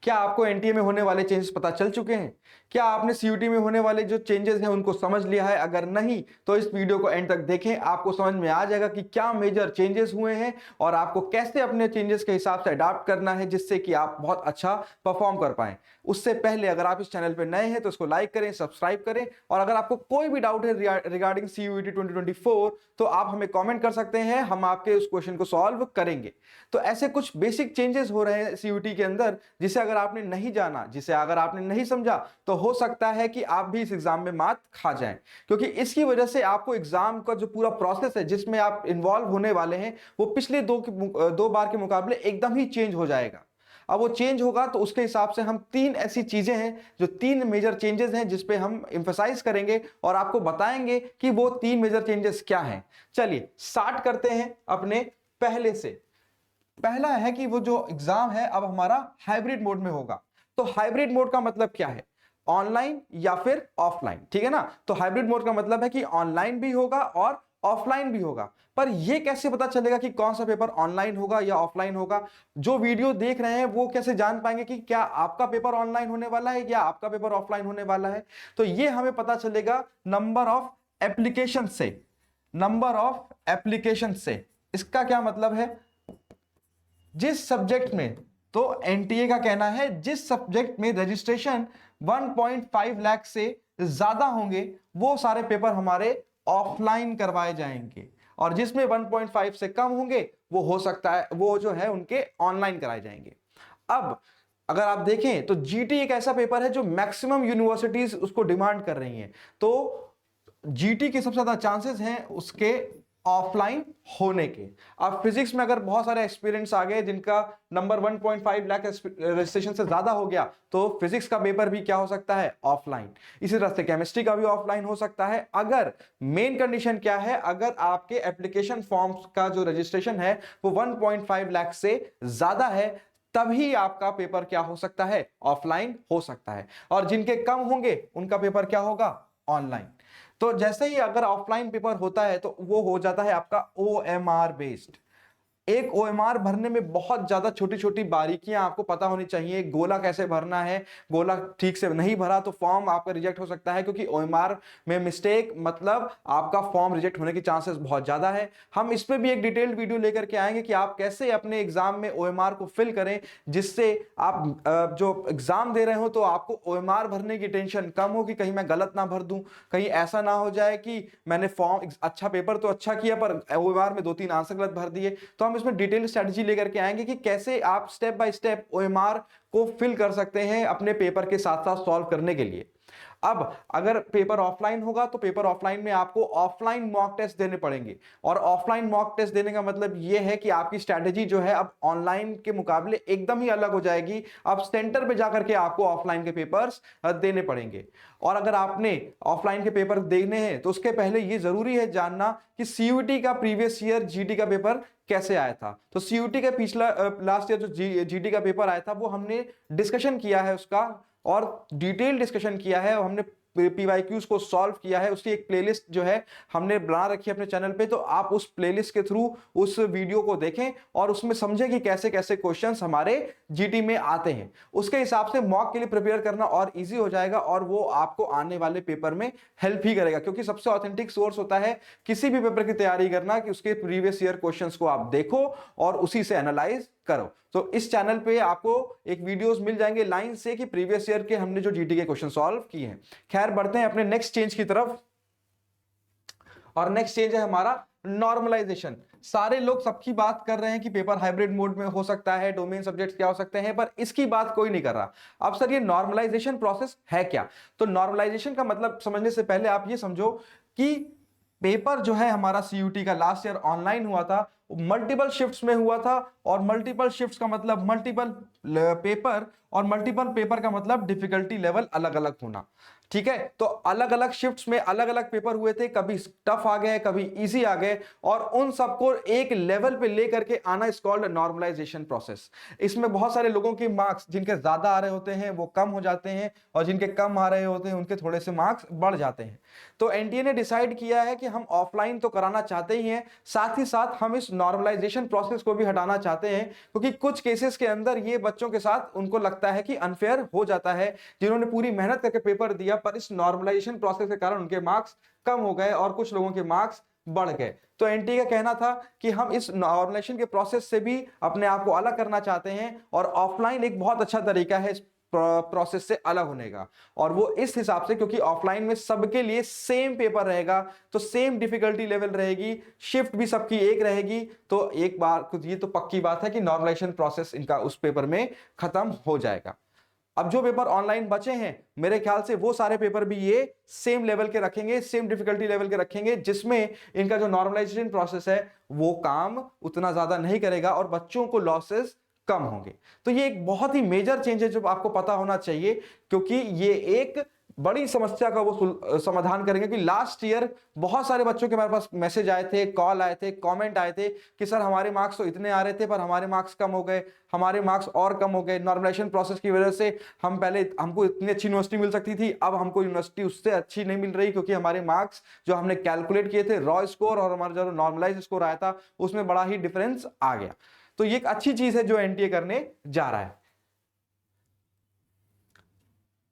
क्या आपको एनटीए में होने वाले चेंजेस पता चल चुके हैं? क्या आपने सीयूटी में होने वाले जो चेंजेस हैं उनको समझ लिया है? अगर नहीं तो इस वीडियो को एंड तक देखें, आपको समझ में आ जाएगा कि क्या मेजर चेंजेस हुए हैं और आपको कैसे अपने चेंजेस के हिसाब से अडॉप्ट करना है जिससे कि आप बहुत अच्छा परफॉर्म कर पाएं। उससे पहले अगर आप इस चैनल पर नए हैं तो इसको लाइक करें, सब्सक्राइब करें, और अगर आपको कोई भी डाउट है रिगार्डिंग सीयूटी 2024 तो आप हमें कॉमेंट कर सकते हैं, हम आपके उस क्वेश्चन को सॉल्व करेंगे। तो ऐसे कुछ बेसिक चेंजेस हो रहे हैं सीयूटी के अंदर जिसे अगर आपने नहीं जाना, जिसे अगर आपने नहीं समझा तो हो सकता है कि आप भी इस एग्जाम में मात खा जाएं, क्योंकि इसकी वजह से आपको एग्जाम का जो पूरा प्रोसेस है जिसमें आप इन्वॉल्व होने वाले हैं वो पिछले दो बार के मुकाबले एकदम ही चेंज हो जाएगा। अब वो चेंज होगा तो उसके हिसाब से हम तीन ऐसी चीजें हैं जो तीन मेजर चेंजेस हैं जिस पे हम एम्फसाइज करेंगे और आपको बताएंगे कि वो तीन मेजर चेंजेस क्या हैं। चलिए स्टार्ट करते हैं अपने पहले से। पहला है कि वो जो एग्जाम है अब हमारा हाइब्रिड मोड में होगा। तो हाइब्रिड मोड का मतलब क्या है? ऑनलाइन या फिर ऑफलाइन, ठीक है ना। तो हाइब्रिड मोड का मतलब है कि ऑनलाइन भी होगा और ऑफलाइन भी होगा। पर यह कैसे पता चलेगा कि कौन सा पेपर ऑनलाइन होगा या ऑफलाइन होगा? जो वीडियो देख रहे हैं वो कैसे जान पाएंगे कि क्या आपका पेपर ऑनलाइन होने वाला है या आपका पेपर ऑफलाइन होने वाला है? तो यह हमें पता चलेगा नंबर ऑफ एप्लीकेशन से। नंबर ऑफ एप्लीकेशन से इसका क्या मतलब है? जिस सब्जेक्ट में, तो एनटीए का कहना है जिस सब्जेक्ट में रजिस्ट्रेशन 1.5 लाख से ज्यादा होंगे वो सारे पेपर हमारे ऑफलाइन करवाए जाएंगे, और जिसमें 1.5 से कम होंगे वो हो सकता है वो जो है उनके ऑनलाइन कराए जाएंगे। अब अगर आप देखें तो जीटी एक ऐसा पेपर है जो मैक्सिमम यूनिवर्सिटीज उसको डिमांड कर रही हैं, तो जीटी के सबसे ज्यादा चांसेस हैं उसके ऑफलाइन होने के। अब फिजिक्स में अगर बहुत सारे एक्सपीरियंस आ गए जिनका नंबर 1.5 लाख रजिस्ट्रेशन से ज्यादा हो गया तो फिजिक्स का पेपर भी क्या हो सकता है? ऑफलाइन। इसी तरह से केमिस्ट्री का भी ऑफलाइन हो सकता है। अगर मेन कंडीशन क्या है? अगर आपके एप्लीकेशन फॉर्म्स का जो रजिस्ट्रेशन है वो 1.5 लाख से ज्यादा है तभी आपका पेपर क्या हो सकता है? ऑफलाइन हो सकता है, और जिनके कम होंगे उनका पेपर क्या होगा? ऑनलाइन। तो जैसे ही अगर ऑफलाइन पेपर होता है तो वो हो जाता है आपका ओएमआर बेस्ड। एक ओएमआर भरने में बहुत ज्यादा छोटी छोटी बारीकियां आपको पता होनी चाहिए। गोला कैसे भरना है, गोला ठीक से नहीं भरा तो फॉर्म आपका रिजेक्ट हो सकता है, क्योंकि ओएमआर में मिस्टेक मतलब आपका फॉर्म रिजेक्ट होने के चांसेस बहुत ज्यादा है। हम इस पे भी एक डिटेल्ड वीडियो लेकर के आएंगे कि आप कैसे अपने एग्जाम में ओएमआर को फिल करें जिससे आप जो एग्जाम दे रहे हो तो आपको ओएमआर भरने की टेंशन कम हो कि कहीं मैं गलत ना भर दूं, कहीं ऐसा ना हो जाए कि मैंने फॉर्म अच्छा पेपर तो अच्छा किया पर ओएमआर में 2-3 आंसर गलत भर दिए। तो हम इसमें डिटेल स्ट्रेटजी लेकर के आएंगे कि कैसे आप स्टेप बाय स्टेप ओएमआर को फिल कर सकते हैं अपने पेपर के साथ साथ सॉल्व करने के लिए। अब अगर पेपर ऑफलाइन होगा तो पेपर ऑफलाइन में आपको ऑफलाइन मॉक टेस्ट देने पड़ेंगे, और ऑफलाइन मॉक टेस्ट देने का मतलब यह है कि आपकी स्ट्रैटेजी जो है अब ऑनलाइन के मुकाबले एकदम ही अलग हो जाएगी। अब सेंटर पे जाकर के आपको ऑफलाइन के पेपर्स देने पड़ेंगे। और अगर आपने ऑफलाइन के पेपर देने हैं तो उसके पहले यह जरूरी है जानना कि सीयूटी का प्रीवियस ईयर जीटी का पेपर कैसे आया था। तो सीयूटी का पिछला लास्ट ईयर जो जीटी का पेपर आया था वो हमने डिस्कशन किया है उसका, और डिटेल डिस्कशन किया है, और हमने पीवाईक्यूज को सॉल्व किया है। उसकी एक प्लेलिस्ट जो है हमने बना रखी है अपने चैनल पे, तो आप उस प्लेलिस्ट के थ्रू उस वीडियो को देखें और उसमें समझें कि कैसे कैसे क्वेश्चंस हमारे जीटी में आते हैं। उसके हिसाब से मॉक के लिए प्रिपेयर करना और इजी हो जाएगा, और वो आपको आने वाले पेपर में हेल्प ही करेगा, क्योंकि सबसे ऑथेंटिक सोर्स होता है किसी भी पेपर की तैयारी करना कि उसके प्रीवियस ईयर क्वेश्चंस को आप देखो और उसी से एनालाइज करो। तो इस चैनल पे आपको एक वीडियोस मिल जाएंगे लाइन से कि प्रीवियस ईयर के हमने जो जीटी के क्वेश्चन सॉल्व किए हैं। खैर बढ़ते हैं अपने नेक्स्ट चेंज की तरफ, और नेक्स्ट चेंज है हमारा नॉर्मलाइजेशन। सारे लोग सबकी बात कर रहे हैं कि पेपर हाइब्रिड मोड में हो सकता है, डोमेन सब्जेक्ट्स क्या हो सकते हैं, पर इसकी बात कोई नहीं कर रहा। अब सर ये नॉर्मलाइजेशन प्रोसेस है क्या? तो नॉर्मलाइजेशन का मतलब समझने से पहले आप ये समझो कि पेपर जो है हमारा सीयूटी का लास्ट ईयर ऑनलाइन हुआ था, मल्टीपल शिफ्ट्स में हुआ था, और मल्टीपल शिफ्ट्स का मतलब मल्टीपल पेपर, और मल्टीपल पेपर का मतलब डिफिकल्टी लेवल अलग अलग होना, ठीक है, तो अलग अलग शिफ्ट्स में अलग अलग पेपर हुए थे, कभी टफ आ गए, कभी इजी आ गए, और उन सबको एक लेवल पे लेकर के आना इज कॉल्ड नॉर्मलाइजेशन प्रोसेस। इसमें बहुत सारे लोगों के मार्क्स जिनके ज्यादा आ रहे होते हैं वो कम हो जाते हैं, और जिनके कम आ रहे होते हैं उनके थोड़े से मार्क्स बढ़ जाते हैं। तो एनटीए ने डिसाइड किया है कि हम ऑफलाइन तो कराना चाहते ही हैं, साथ ही साथ हम इस नॉर्मलाइजेशन प्रोसेस को भी हटाना चाहते हैं, क्योंकि कुछ केसेस के अंदर ये बच्चों के साथ उनको लगता है कि अनफेयर हो जाता है, जिन्होंने पूरी मेहनत करके पेपर दिया पर इस नॉर्मलाइजेशन प्रोसेस के कारण उनके मार्क्स कम हो गए और कुछ लोगों के मार्क्स बढ़ गए। तो एनटीए का कहना था कि हम इस नॉर्मलाइजेशन के प्रोसेस से भी अपने आप को अलग करना चाहते हैं, और ऑफलाइन एक बहुत अच्छा तरीका है इस प्रोसेस से अलग होने का। और वो इस हिसाब से क्योंकि ऑफलाइन में सबके लिए सेम पेपर रहेगा, तो सेम डिफिकल्टी लेवल रहेगी, शिफ्ट भी सबकी एक रहेगी, तो एक बार ये तो पक्की बात है कि नॉर्मलाइजेशन प्रोसेस इनका उस पेपर में खत्म हो जाएगा। अब जो पेपर ऑनलाइन बचे हैं, मेरे ख्याल से वो सारे पेपर भी ये सेम लेवल के रखेंगे, सेम डिफिकल्टी लेवल के रखेंगे, जिसमें इनका जो नॉर्मलाइजेशन प्रोसेस है वो काम उतना ज्यादा नहीं करेगा और बच्चों को लॉसेस कम होंगे। तो ये एक बहुत ही मेजर चेंज है जो आपको पता होना चाहिए, क्योंकि ये एक बड़ी समस्या का वो समाधान करेंगे कि लास्ट ईयर बहुत सारे बच्चों के हमारे पास मैसेज आए थे, कॉल आए थे, कमेंट आए थे कि सर हमारे मार्क्स तो इतने आ रहे थे पर हमारे मार्क्स कम हो गए, हमारे मार्क्स और कम हो गए, नॉर्मलाइजेशन प्रोसेस की वजह से हम पहले हमको इतनी अच्छी यूनिवर्सिटी मिल सकती थी, अब हमको यूनिवर्सिटी उससे अच्छी नहीं मिल रही, क्योंकि हमारे मार्क्स जो हमने कैलकुलेट किए थे रॉ स्कोर और हमारा जो नॉर्मलाइज स्कोर आया था उसमें बड़ा ही डिफरेंस आ गया। तो ये एक अच्छी चीज है जो एनटीए करने जा रहा है।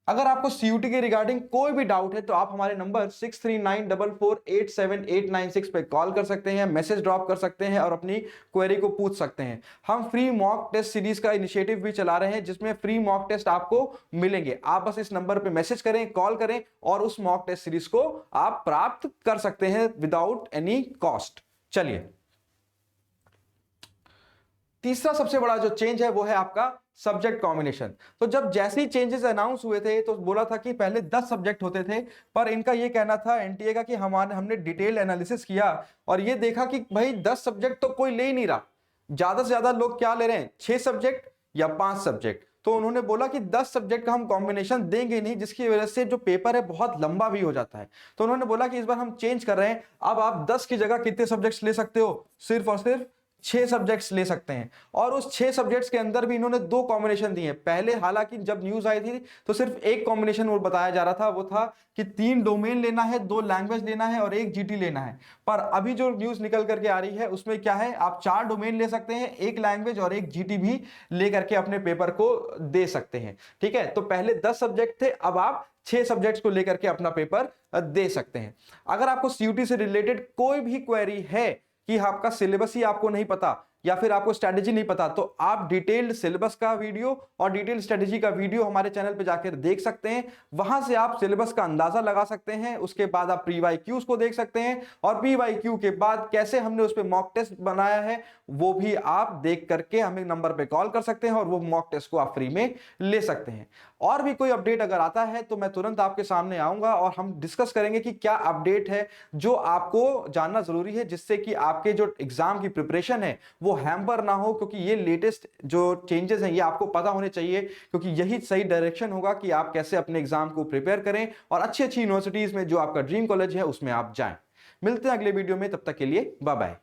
अगर आपको सीयूटी के रिगार्डिंग कोई भी डाउट है तो आप हमारे नंबर 6394487896 पे कॉल कर सकते हैं, मैसेज ड्रॉप कर सकते हैं और अपनी क्वेरी को पूछ सकते हैं। हम फ्री मॉक टेस्ट सीरीज का इनिशिएटिव भी चला रहे हैं, जिसमें फ्री मॉक टेस्ट आपको मिलेंगे। आप बस इस नंबर पे मैसेज करें, कॉल करें और उस मॉक टेस्ट सीरीज को आप प्राप्त कर सकते हैं विदाउट एनी कॉस्ट। चलिए, तीसरा सबसे बड़ा जो चेंज है वो है आपका सब्जेक्ट कॉम्बिनेशन। तो जब जैसे ही चेंजेस अनाउंस हुए थे तो बोला था कि पहले 10 सब्जेक्ट होते थे, पर इनका ये कहना था एनटीए का कि हमने डिटेल एनालिसिस किया और ये देखा कि भाई 10 सब्जेक्ट तो कोई ले ही नहीं रहा, ज्यादा से ज्यादा लोग क्या ले रहे हैं, 6 सब्जेक्ट या 5 सब्जेक्ट। तो उन्होंने बोला कि 10 सब्जेक्ट का हम कॉम्बिनेशन देंगे नहीं, जिसकी वजह से जो पेपर है बहुत लंबा भी हो जाता है। तो उन्होंने बोला कि इस बार हम चेंज कर रहे हैं, अब आप 10 की जगह कितने सब्जेक्ट्स ले सकते हो, सिर्फ और सिर्फ 6 सब्जेक्ट्स ले सकते हैं। और उस 6 सब्जेक्ट्स के अंदर भी इन्होंने 2 कॉम्बिनेशन दिए। पहले हालांकि जब न्यूज आई थी तो सिर्फ एक कॉम्बिनेशन वो बताया जा रहा था, वो था कि 3 डोमेन लेना है, 2 लैंग्वेज लेना है और 1 जीटी लेना है। पर अभी जो न्यूज निकल करके आ रही है उसमें क्या है, आप 4 डोमेन ले सकते हैं, 1 लैंग्वेज और 1 जीटी भी लेकर के अपने पेपर को दे सकते हैं। ठीक है, तो पहले 10 सब्जेक्ट थे, अब आप 6 सब्जेक्ट्स को लेकर के अपना पेपर दे सकते हैं। अगर आपको सीयूटी से रिलेटेड कोई भी क्वेरी है कि आपका सिलेबस ही आपको नहीं पता या फिर आपको स्ट्रेटेजी नहीं पता, तो आप डिटेल्ड सिलेबस का वीडियो और डिटेल्ड स्ट्रेटेजी का वीडियो हमारे चैनल पे जाकर देख सकते हैं। वहां से आप सिलेबस का अंदाजा लगा सकते हैं, उसके बाद आप प्रीवाईक्यूज को देख सकते हैं और प्रीवाईक्यू के बाद कैसे हमने उस पर मॉक टेस्ट बनाया है वो भी आप देख करके हमें नंबर पे कॉल कर सकते हैं और वो मॉक टेस्ट को आप फ्री में ले सकते हैं। और भी कोई अपडेट अगर आता है तो मैं तुरंत आपके सामने आऊंगा और हम डिस्कस करेंगे कि क्या अपडेट है जो आपको जानना जरूरी है, जिससे कि आपके जो एग्जाम की प्रिपरेशन है वो हैम्पर ना हो, क्योंकि ये लेटेस्ट जो चेंजेस हैं ये आपको पता होने चाहिए, क्योंकि यही सही डायरेक्शन होगा कि आप कैसे अपने एग्जाम को प्रिपेयर करें और अच्छी अच्छी यूनिवर्सिटीज में जो आपका ड्रीम कॉलेज है उसमें आप जाएं। मिलते हैं अगले वीडियो में, तब तक के लिए बाय बाय।